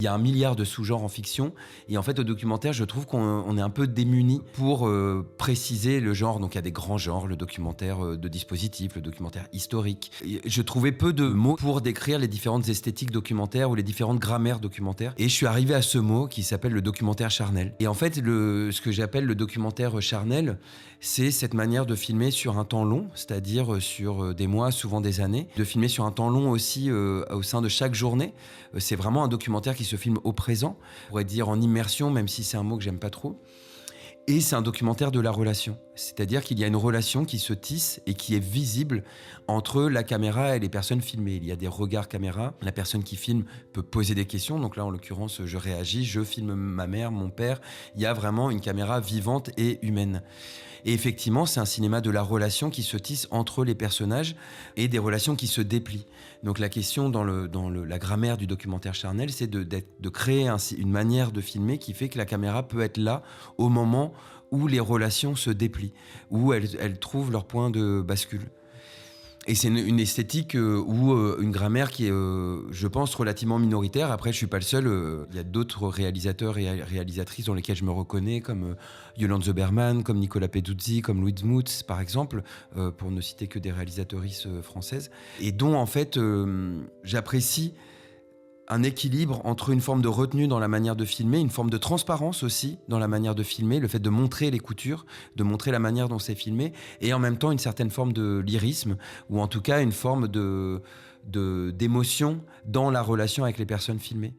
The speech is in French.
Il y a un milliard de sous-genres en fiction et en fait au documentaire je trouve qu'on est un peu démuni pour préciser le genre. Donc il y a des grands genres, le documentaire de dispositif, le documentaire historique. Et je trouvais peu de mots pour décrire les différentes esthétiques documentaires ou les différentes grammaires documentaires. Et je suis arrivé à ce mot qui s'appelle le documentaire charnel. Et en fait ce que j'appelle le documentaire charnel, c'est cette manière de filmer sur un temps long, c'est-à-dire sur des mois, souvent des années, de filmer sur un temps long aussi au sein de chaque journée. C'est vraiment un documentaire qui se filme au présent, on pourrait dire en immersion, même si c'est un mot que j'aime pas trop. Et c'est un documentaire de la relation. C'est-à-dire qu'il y a une relation qui se tisse et qui est visible entre la caméra et les personnes filmées. Il y a des regards caméra. La personne qui filme peut poser des questions. Donc là, en l'occurrence, je réagis, je filme ma mère, mon père. Il y a vraiment une caméra vivante et humaine. Et effectivement, c'est un cinéma de la relation qui se tisse entre les personnages et des relations qui se déplient. Donc la question dans la grammaire du documentaire charnel, c'est de créer une manière de filmer qui fait que la caméra peut être là au moment où les relations se déplient, où elles trouvent leur point de bascule. Et c'est une esthétique ou une grammaire qui est, je pense, relativement minoritaire. Après, je suis pas le seul. Il y a d'autres réalisateurs et réalisatrices dans lesquels je me reconnais, comme Yolande Zoberman, comme Nicolas Peduzzi, comme Louise Mutz, par exemple, pour ne citer que des réalisatrices françaises. Et dont, en fait, j'apprécie un équilibre entre une forme de retenue dans la manière de filmer, une forme de transparence aussi dans la manière de filmer, le fait de montrer les coutures, de montrer la manière dont c'est filmé, et en même temps une certaine forme de lyrisme, ou en tout cas une forme d'émotion dans la relation avec les personnes filmées.